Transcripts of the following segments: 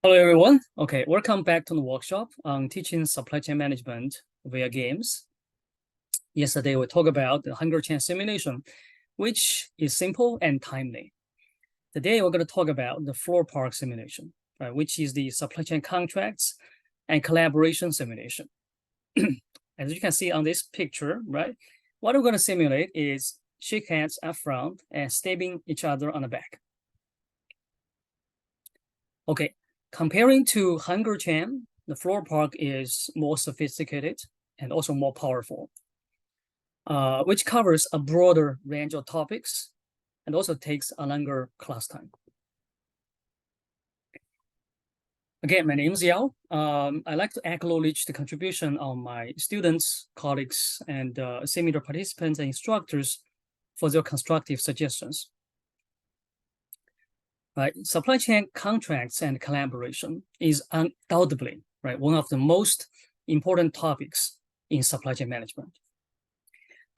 Hello, everyone. Okay, welcome back to the workshop on teaching supply chain management via games. Yesterday, we talked about the Hunger Chain simulation, which is simple and timely. Today, we're going to talk about the FloraPark simulation, right, which is the supply chain contracts and collaboration simulation. As you can see on this picture, right, what we're going to simulate is shake hands up front and stabbing each other on the back. Okay. Comparing to Hunger Chain, the FloraPark is more sophisticated and also more powerful, which covers a broader range of topics and also takes a longer class time. Again, my name is Yao. I'd like to acknowledge the contribution of my students, colleagues, and seminar participants and instructors for their constructive suggestions. Right, supply chain contracts and collaboration is undoubtedly one of the most important topics in supply chain management.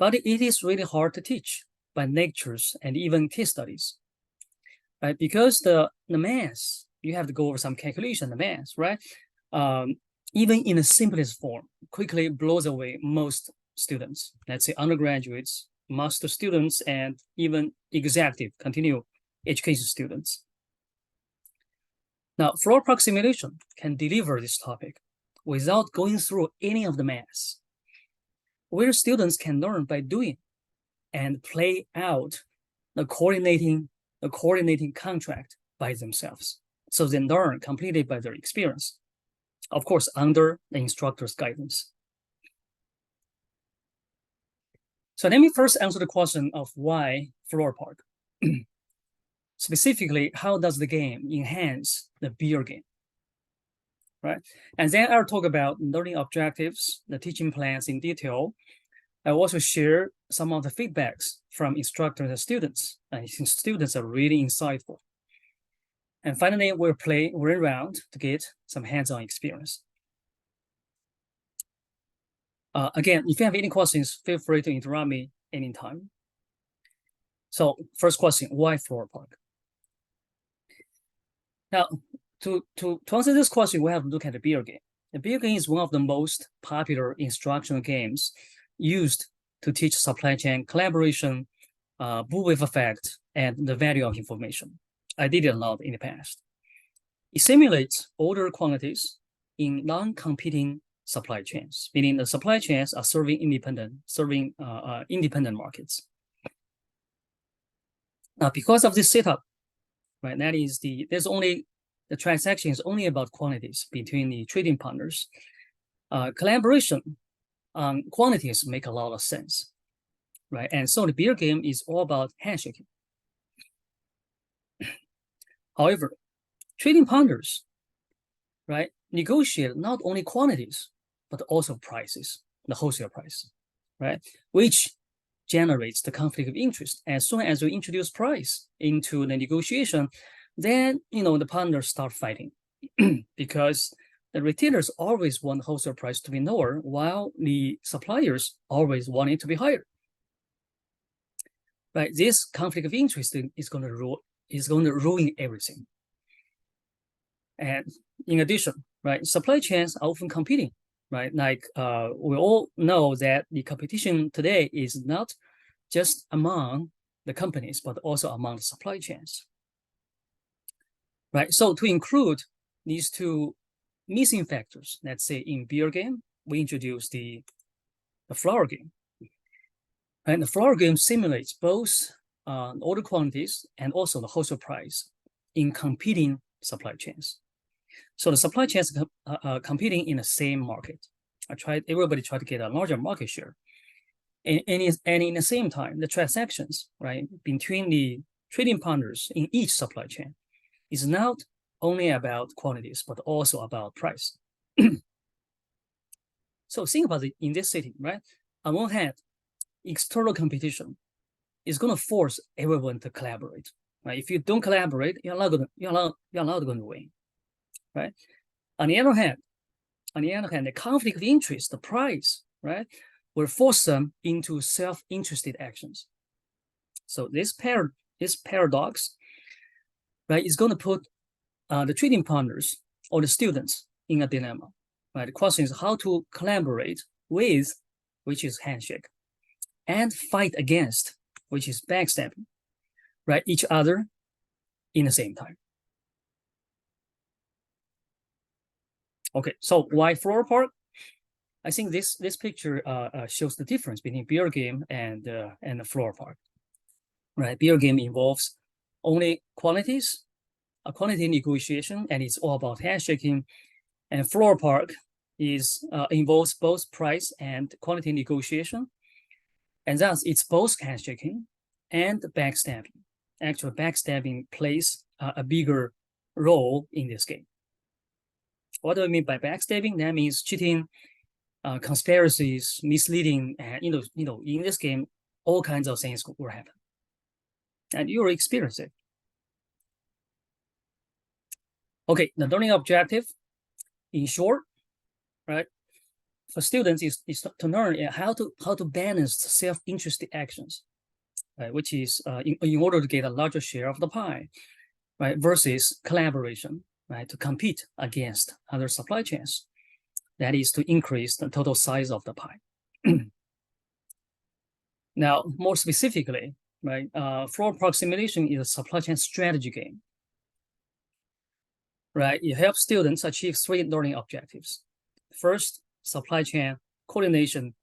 But it is really hard to teach by lectures and even case studies, right? Because the math, you have to go over some calculation, the math, right? Even in the simplest form, quickly blows away most students. Let's say undergraduates, master students, and even executive continuing education students. Now, FloraPark simulation can deliver this topic without going through any of the math, where students can learn by doing and play out the coordinating contract by themselves. So they learn completely by their experience, of course, under the instructor's guidance. So let me first answer the question of why FloraPark. Specifically, how does the game enhance the beer game, right? And then I'll talk about learning objectives, the teaching plans in detail. I also share some of the feedbacks from instructors and students. I think students are really insightful. And finally, we'll play one round to get some hands-on experience. Again, if you have any questions, feel free to interrupt me anytime. So first question, why FloraPark? Now, to answer this question, we have to look at the beer game. The beer game is one of the most popular instructional games used to teach supply chain collaboration, bullwhip effect, and the value of information. I did it a lot in the past. It simulates order quantities in non-competing supply chains, meaning the supply chains are serving independent markets. Now, because of this setup, right, that is the transaction is only about quantities between the trading partners. Collaboration on quantities make a lot of sense, right? And so the beer game is all about handshaking. However, trading partners, right, negotiate not only quantities, but also prices, the wholesale price, right, which generates the conflict of interest. As soon as we introduce price into the negotiation, then the partners start fighting because the retailers always want wholesale price to be lower, while the suppliers always want it to be higher. Right? This conflict of interest is going to ruin everything. And in addition, right, supply chains are often competing. Right, like we all know that the competition today is not just among the companies, but also among the supply chains. Right, so to include these two missing factors, let's say in beer game, we introduce the flour game. And the flour game simulates both order quantities and also the wholesale price in competing supply chains. So the supply chains are competing in the same market. Everybody tried to get a larger market share. And in the same time, the transactions, right, between the trading partners in each supply chain is not only about quantities, but also about price. So think about it in this setting, right? On one hand, external competition is going to force everyone to collaborate. Right? If you don't collaborate, you're not going to win. Right? On the other hand, the conflict of interest, the price, right, will force them into self-interested actions. So this paradox, right, is going to put the trading partners or the students in a dilemma. Right? The question is how to collaborate with, which is handshake, and fight against, which is backstabbing, right? Each other in the same time. Okay, so why FloraPark? I think this picture shows the difference between beer game and the FloraPark. Right, beer game involves only quantities, a quantity negotiation, and it's all about handshaking. And FloraPark is involves both price and quantity negotiation, and thus it's both handshaking and backstabbing. Actually, backstabbing plays a bigger role in this game. What do I mean by backstabbing? That means cheating, conspiracies, misleading, and in this game, all kinds of things will happen, and you will experience it. Okay, the learning objective, in short, right, for students is to learn how to balance self-interested actions, right, which is in order to get a larger share of the pie, right, versus collaboration, right, to compete against other supply chains. That is to increase the total size of the pie. Now, more specifically, right, FloraPark simulation is a supply chain strategy game. Right, it helps students achieve 3 learning objectives. First, supply chain coordination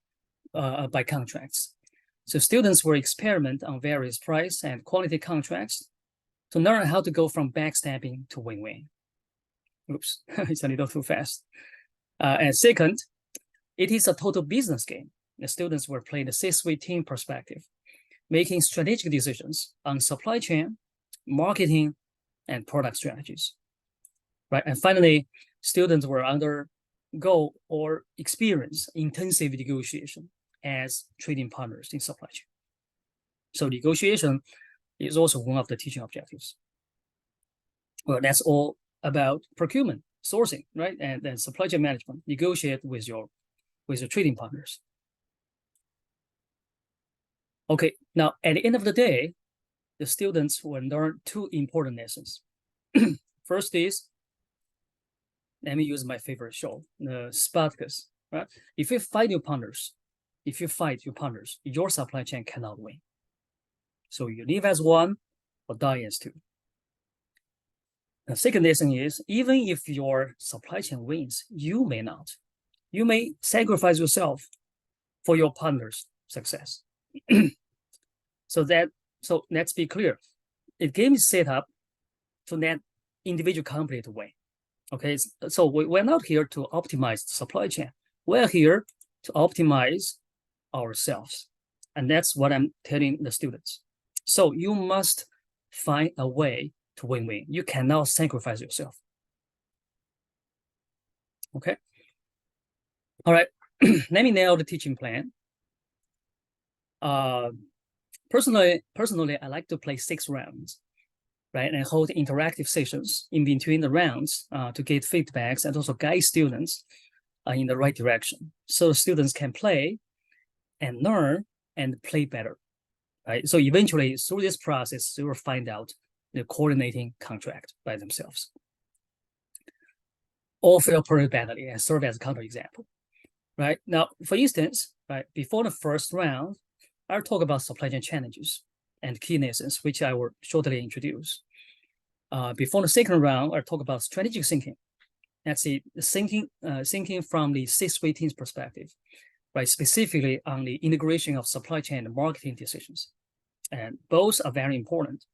by contracts. So students will experiment on various price and quality contracts to learn how to go from backstabbing to win-win. Oops, it's a little too fast. And second, it is a total business game. The students will play the C-suite team perspective, making strategic decisions on supply chain, marketing, and product strategies. Right, and finally, students will undergo or experience intensive negotiation as trading partners in supply chain. So negotiation is also one of the teaching objectives. Well, that's all about procurement, sourcing, right, and then supply chain management. Negotiate with your trading partners. Okay, now at the end of the day, the students will learn 2 important lessons. First is, let me use my favorite show, the Spartacus, right? If you fight your partners, your supply chain cannot win. So you live as one or die as 2. The second lesson is, even if your supply chain wins, you may not. You may sacrifice yourself for your partner's success. So let's be clear. The game is set up to let individual company to win. Okay, so we're not here to optimize the supply chain. We're here to optimize ourselves. And that's what I'm telling the students. So you must find a way to win-win. You cannot sacrifice yourself. Okay. All right. Let me nail the teaching plan. Personally, I like to play 6 rounds, right, and hold interactive sessions in between the rounds to get feedbacks and also guide students in the right direction, so students can play and learn and play better, right? So eventually, through this process, they will find out the coordinating contract by themselves. All fail pretty badly and serve as a counterexample, right? Now, for instance, right, before the first round, I'll talk about supply chain challenges and key lessons, which I will shortly introduce. Before the second round, I'll talk about strategic thinking. That's it, thinking from the C-suite team's perspective, right? Specifically on the integration of supply chain and marketing decisions. And both are very important,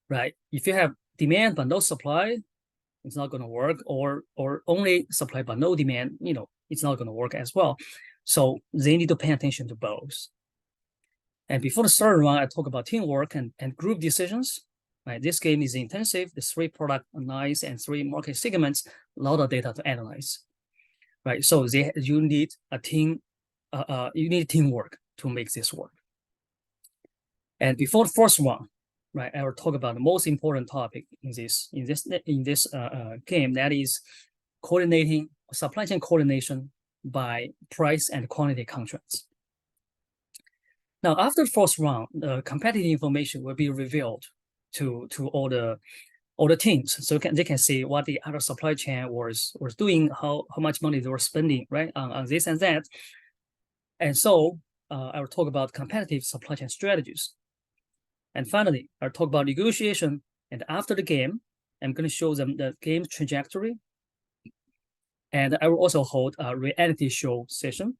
right? If you have demand but no supply, it's not going to work, or only supply but no demand, it's not going to work as well. So they need to pay attention to both. And before the third round, I talk about teamwork and group decisions. Right, this game is intensive. The 3 product lines and 3 market segments, a lot of data to analyze. Right, so you need a team. You need teamwork to make this work. And before the first one, right, I will talk about the most important topic in this game. That is coordinating supply chain coordination by price and quantity contracts. Now, after the first round, the competitive information will be revealed to all the all the teams, so they can see what the other supply chain was doing, how much money they were spending, right, on this and that. And so I will talk about competitive supply chain strategies. And finally, I'll talk about negotiation. And after the game, I'm going to show them the game trajectory. And I will also hold a reality show session.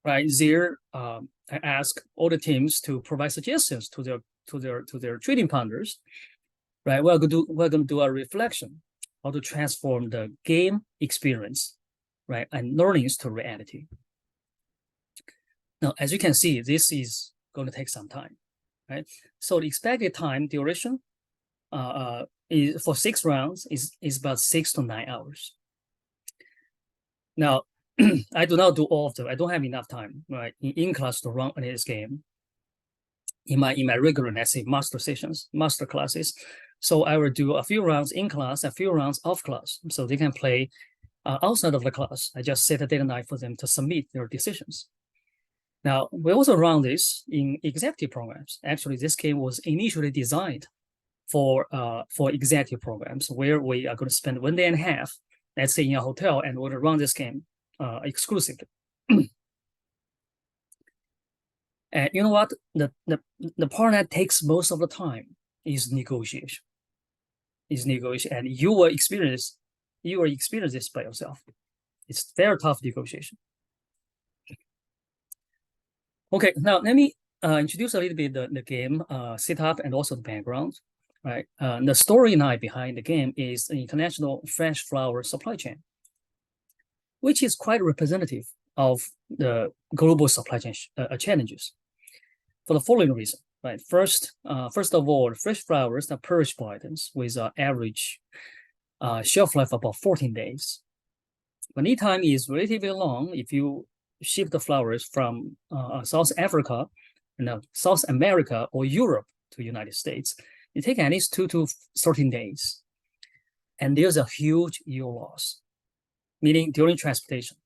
Right there, I ask all the teams to provide suggestions to their trading partners. Right, we're going to do a reflection, how to transform the game experience, right, and learnings to reality. Now, as you can see, this is going to take some time, right? So the expected time duration is for 6 rounds is about 6 to 9 hours. Now, I do not do all of them. I don't have enough time, right, in class to run this game. In my regular, let's say, master classes. So I will do a few rounds in class, a few rounds off class, so they can play outside of the class. I just set a date and night for them to submit their decisions. Now, we also run this in executive programs. Actually, this game was initially designed for executive programs, where we are going to spend 1 day and a half, let's say, in a hotel, and we're going to run this game exclusively. And you know what? The part that takes most of the time is negotiation. And you will experience this by yourself. It's very tough negotiation. Okay, now let me introduce a little bit the game setup and also the background. Right, the storyline behind the game is the international fresh flower supply chain, which is quite representative of the global supply chain challenges, for the following reason. Right, first of all, fresh flowers are perishable items with an average shelf life of about 14 days. But lead time is relatively long if you ship the flowers from South Africa, South America, or Europe to the United States. It takes at least 2 to 13 days. And there's a huge yield loss, meaning during transportation.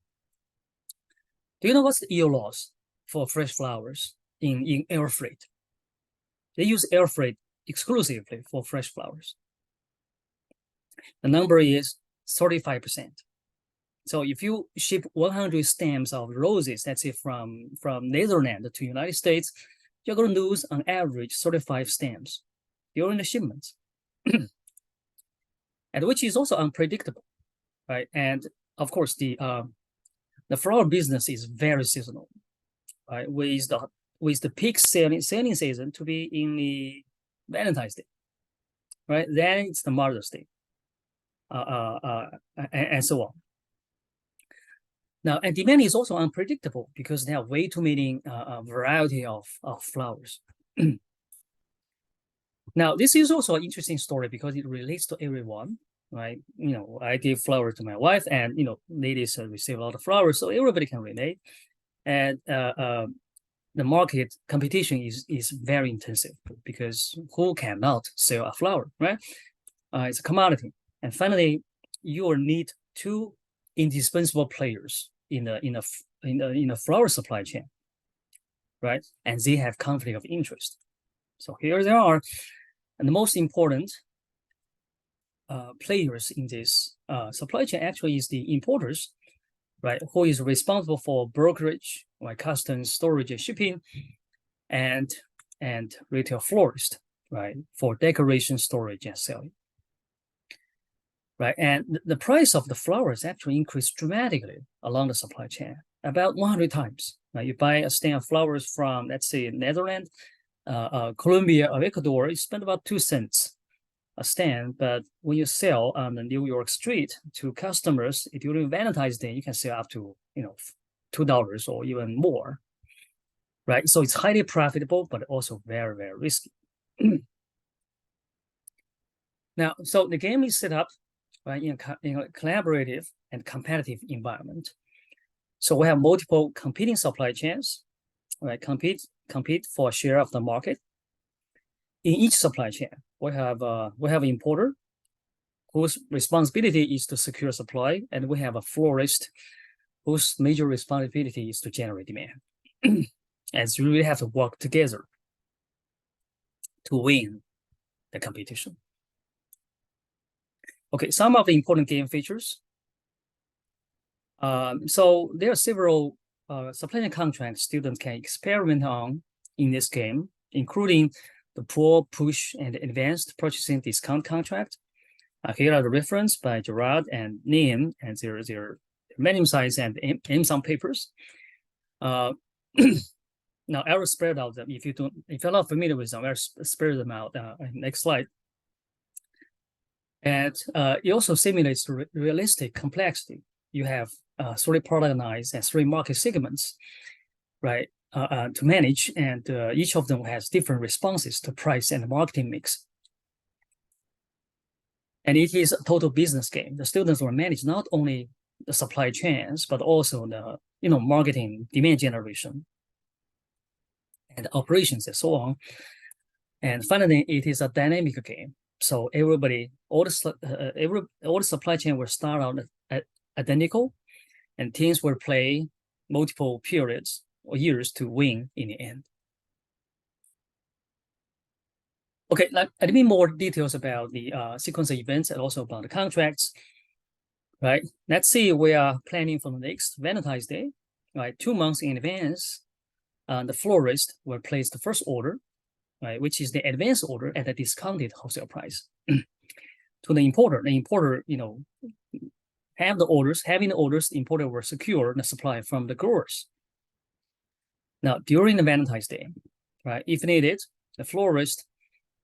Do you know what's the yield loss for fresh flowers in air freight? They use air freight exclusively for fresh flowers. The number is 35%. So if you ship 100 stems of roses, let's say from Netherlands to United States, you're going to lose on average 35 stems during the shipments, and which is also unpredictable, right? And of course, the flower business is very seasonal, right? With the peak selling season to be in the Valentine's Day, right? Then it's the Mother's Day, and so on. Now, and demand is also unpredictable because there are way too many variety of flowers. Now, this is also an interesting story because it relates to everyone, right? I give flowers to my wife, and ladies receive a lot of flowers, so everybody can relate. And the market competition is very intensive because who cannot sell a flower, right? It's a commodity, and finally, you will need 2 indispensable players in the flower supply chain, right? And they have conflict of interest. So here they are, and the most important players in this supply chain actually is the importers, right? Who is responsible for brokerage, like customs, storage, and shipping, and retail florist, right, for decoration, storage, and selling. Right, and the price of the flowers actually increased dramatically along the supply chain, about 100 times. Right, you buy a stand of flowers from, let's say, Netherlands, Colombia, or Ecuador, you spend about 2 cents a stand. But when you sell on the New York street to customers during Valentine's Day, you can sell up to $2 or even more. Right, so it's highly profitable, but also very, very risky. Now, so the game is set up right in a collaborative and competitive environment. So we have multiple competing supply chains, right? Compete for a share of the market. In each supply chain, we have an importer whose responsibility is to secure supply, and we have a florist whose major responsibility is to generate demand. And so we really have to work together to win the competition. Okay, some of the important game features. So there are several supply chain contracts students can experiment on in this game, including the pull, push, and advanced purchasing discount contract. Here are the reference by Gerard and Nim, and their medium size and Amazon papers. Now I will spread out them. If you're not familiar with them, I'll spread them out. Next slide. And it also simulates realistic complexity. You have 3 product lines and 3 market segments, right, to manage, and each of them has different responses to price and marketing mix. And it is a total business game. The students will manage not only the supply chains, but also the marketing, demand generation, and operations, and so on. And finally, it is a dynamic game. So everybody, all the supply chain will start out at identical, and teams will play multiple periods or years to win in the end. Okay, let me more details about the sequence of events and also about the contracts. Right, let's say we are planning for the next Valentine's Day. Right, 2 months in advance, the florist will place the first order, right, which is the advance order at a discounted wholesale price to the importer. The importer, having the orders, the importer will secure the supply from the growers. Now, during the Valentine's Day, right, if needed, the florist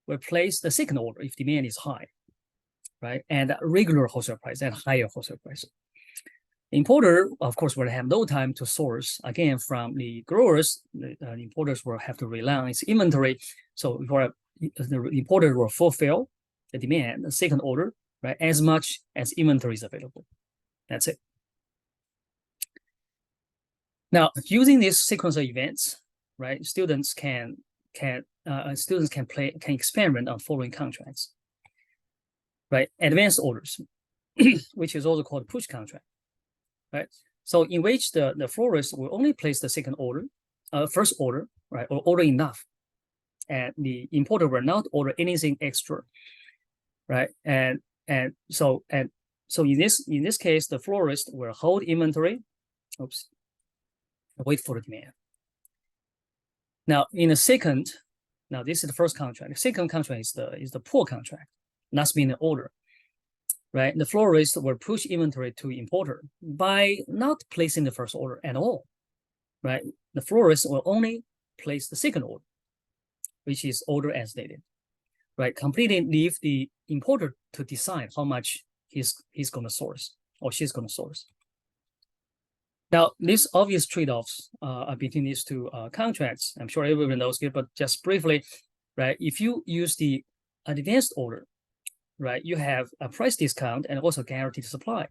will place the second order if demand is high, right, and regular wholesale price and higher wholesale price. The importer, of course, will have no time to source again from the growers. The importers will have to rely on its inventory. So the importer will fulfill the demand, the second order, right, as much as inventory is available. That's it. Now, using this sequence of events, right, students can experiment on following contracts, right? Advanced orders, which is also called push contract, right? So in which the florist will only place the second order, first order, right, or order enough, and the importer will not order anything extra, right? And so in this case, the florist will hold inventory, wait for the demand. Now, in the second, this is the first contract. The second contract is the pull contract, last minute order, right? The florist will push inventory to importer by not placing the first order at all, right? The florist will only place the second order, which is order as needed, right? Completely leave the importer to decide how much he's going to source or she's going to source. Now, these obvious trade-offs between these two contracts, I'm sure everyone knows it, but just briefly, right? If you use the advanced order, right, you have a price discount and also guaranteed supply.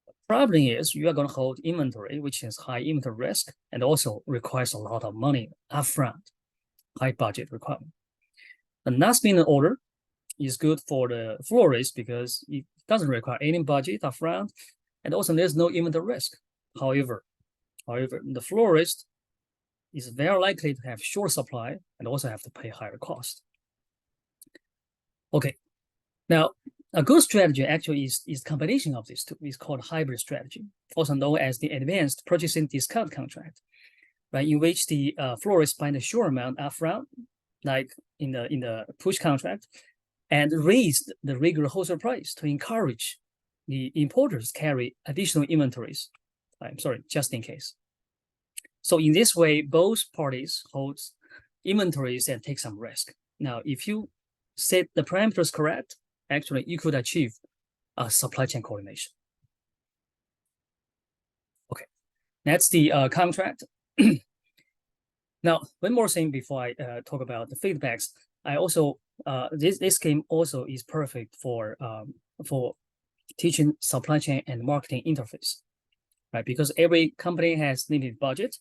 The problem is you are going to hold inventory, which is high inventory risk and also requires a lot of money upfront, high budget requirement. The last minute order is good for the florist because it doesn't require any budget upfront, and also there's no inventory risk. However, the florist is very likely to have short supply and also have to pay higher cost. Okay, now a good strategy actually is combination of these two. It's called hybrid strategy, also known as the advanced purchasing discount contract, right? In which the florist buy a sure amount upfront, like in the push contract, and raise the regular wholesale price to encourage the importers carry additional inventories. I'm sorry, just in case. So in this way, both parties hold inventories and take some risk. Now, if you set the parameters correct, actually you could achieve a supply chain coordination. Okay, that's the contract. Now, one more thing before I talk about the feedbacks. I also this game also is perfect for teaching supply chain and marketing interface. Right, because every company has limited budget.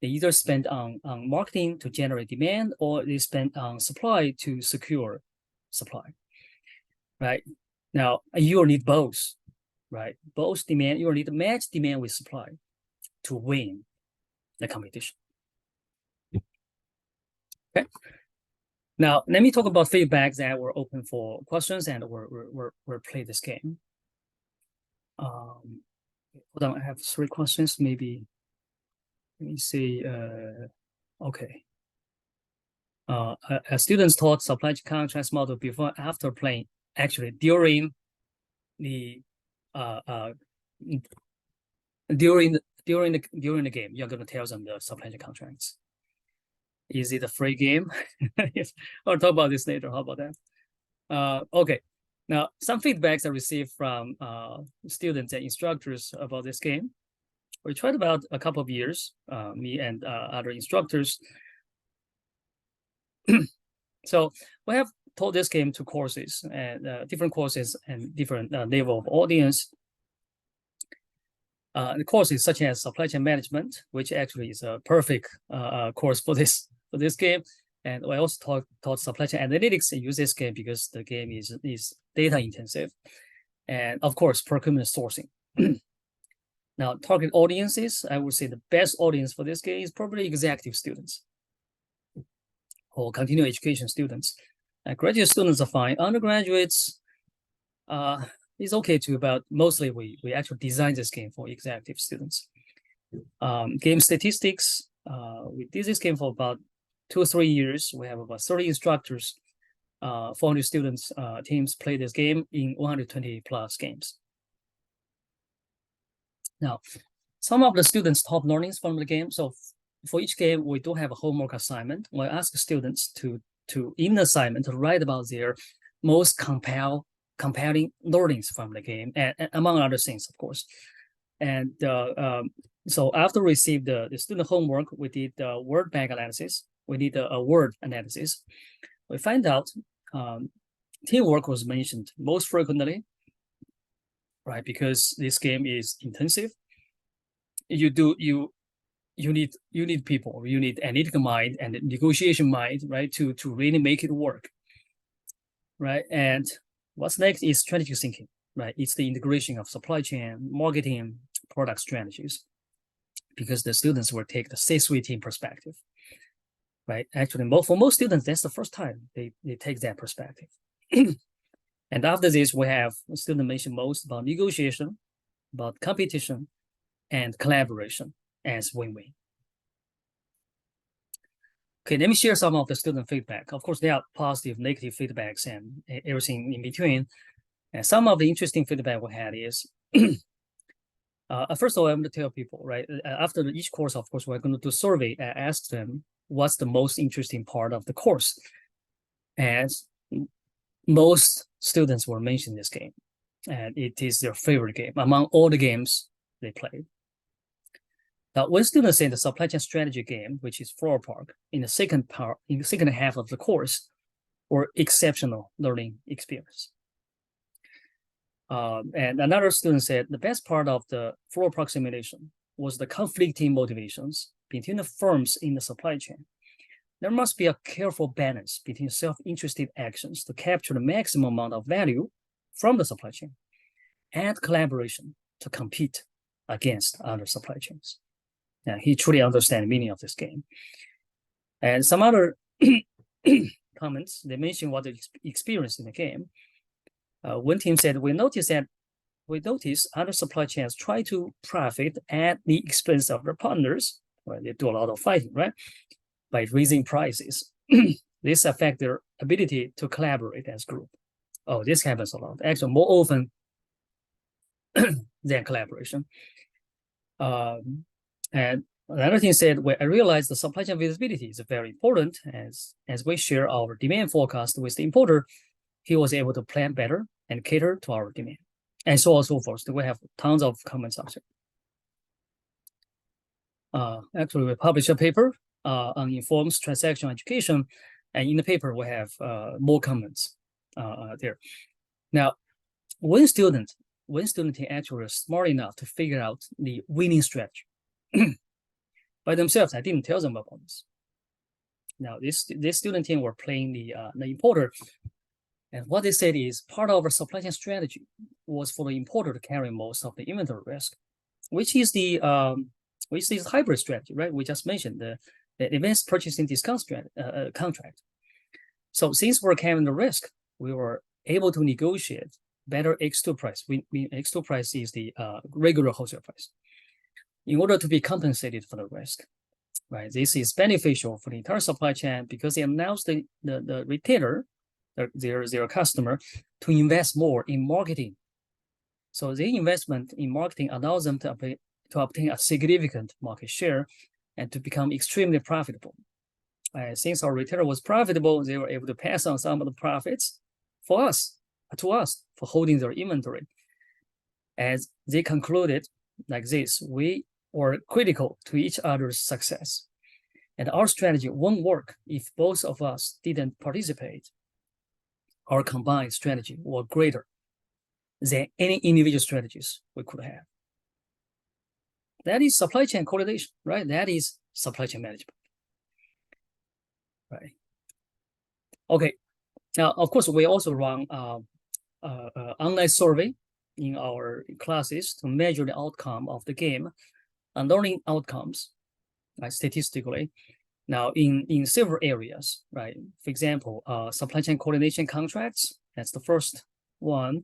They either spend on marketing to generate demand, or they spend on supply to secure supply. Right, now you will need both. Right, both demand, you will need to match demand with supply to win the competition. Okay, Now, let me talk about feedbacks that were open for questions and we're play this game. Hold on, I have 3 questions. Maybe let me see. Okay. Students taught supply chain contracts model before after playing. Actually, during the during the game, you're gonna tell them the supply chain contracts. Is it a free game? Yes, I'll talk about this later. How about that? Okay. Now, some feedbacks I received from students and instructors about this game. We tried about a couple of years, me and other instructors. So we have taught this game to courses and different courses and different level of audience. The courses such as supply chain management, which actually is a perfect course for this game. And I also taught supply chain analytics and use this game because the game is data intensive. And of course, procurement sourcing. Now, target audiences, I would say the best audience for this game is probably executive students or continuing education students. Graduate students are fine. Undergraduates, it's okay too, but mostly we actually designed this game for executive students. Game statistics, we did this game for about 2 or 3 years. We have about 30 instructors, 400 students, teams play this game in 120 plus games. Now, some of the students' top learnings from the game. So for each game, we do have a homework assignment. We ask students to in the assignment to write about their most compelling learnings from the game, and among other things, of course. And so after we received the student homework, we did the word bank analysis. We did a word analysis. We find out teamwork was mentioned most frequently, right? Because this game is intensive. You need people. You need analytical mind and negotiation mind, right? To really make it work, right? And what's next is strategic thinking, right? It's the integration of supply chain, marketing, product strategies, because the students will take the C-suite team perspective, right? Actually, for most students, that's the first time they take that perspective. And after this, we have a student mention most about negotiation, about competition, and collaboration as win-win. Okay, let me share some of the student feedback. Of course, there are positive, negative feedbacks, and everything in between. And some of the interesting feedback we had is, first of all, I'm going to tell people, right? After each course, of course, we're going to do a survey and ask them what's the most interesting part of the course. And most students will mention this game, and it is their favorite game among all the games they played. Now, when students say the supply chain strategy game, which is FloraPark, in the second half of the course, or exceptional learning experience. And another student said the best part of the FloraPark simulation was the conflicting motivations between the firms in the supply chain. There must be a careful balance between self-interested actions to capture the maximum amount of value from the supply chain and collaboration to compete against other supply chains. Now, he truly understands the meaning of this game. And some other comments, they mentioned what they experienced in the game. One team said, we noticed other supply chains try to profit at the expense of their partners. Well, they do a lot of fighting, right? By raising prices. This affects their ability to collaborate as a group. Oh, this happens a lot. Actually, more often than collaboration. And another thing said, well, I realized the supply chain visibility is very important. As we share our demand forecast with the importer, he was able to plan better and cater to our demand, and so on and so forth. So we have tons of comments out there. Actually, we published a paper on informs transaction education, and in the paper we have more comments there. Now, when student actually smart enough to figure out the winning strategy by themselves, I didn't tell them about this. Now, this student team were playing the importer, and what they said is part of our supply chain strategy was for the importer to carry most of the inventory risk, which is the hybrid strategy, right? We just mentioned the advanced purchasing discount contract. So since we're carrying the risk, we were able to negotiate better X2 price. X2 price is the regular wholesale price in order to be compensated for the risk, right? This is beneficial for the entire supply chain because it allows the retailer, their customer, to invest more in marketing. So the investment in marketing allows them to obtain a significant market share and to become extremely profitable. Since our retailer was profitable, they were able to pass on some of the profits to us for holding their inventory. As they concluded like this, we were critical to each other's success. And our strategy won't work if both of us didn't participate. Our combined strategy was greater than any individual strategies we could have. That is supply chain coordination, right? That is supply chain management, right? Okay. Now, of course, we also run online survey in our classes to measure the outcome of the game and learning outcomes, right, statistically. Now, in several areas, right? For example, supply chain coordination contracts, that's the first one.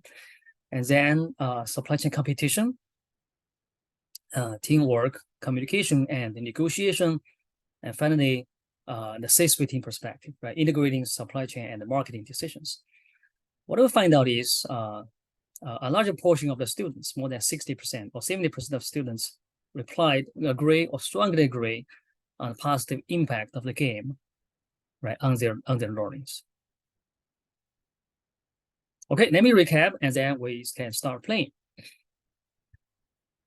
And then supply chain competition, teamwork, communication, and negotiation. And finally, the C-suite team perspective, right? Integrating supply chain and the marketing decisions. What we find out is a larger portion of the students, more than 60% or 70% of students agree or strongly agree on the positive impact of the game, right, on their learnings. Okay, let me recap and then we can start playing.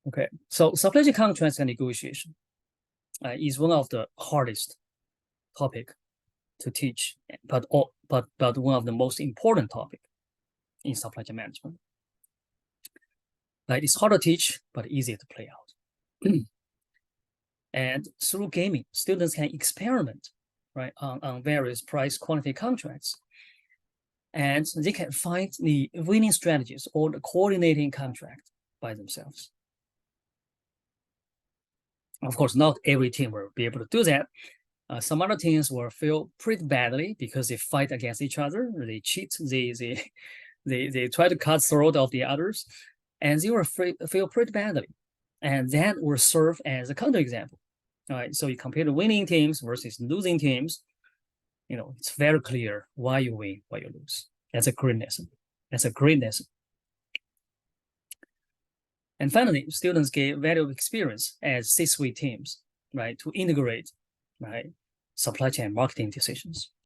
Okay, so supply chain contracts and negotiation is one of the hardest topic to teach, but one of the most important topic in supply chain management. It's hard to teach, but easy to play out. And through gaming, students can experiment, right, on various price quantity contracts. And they can find the winning strategies or the coordinating contract by themselves. Of course, not every team will be able to do that. Some other teams will feel pretty badly because they fight against each other, they cheat, they try to cut throat of the others, and they will feel pretty badly. And that will serve as a counterexample. All right, so you compare the winning teams versus losing teams, it's very clear why you win, why you lose. That's a great lesson. That's a great lesson. And finally, students get valuable experience as C-suite teams, right, to integrate, right, supply chain marketing decisions.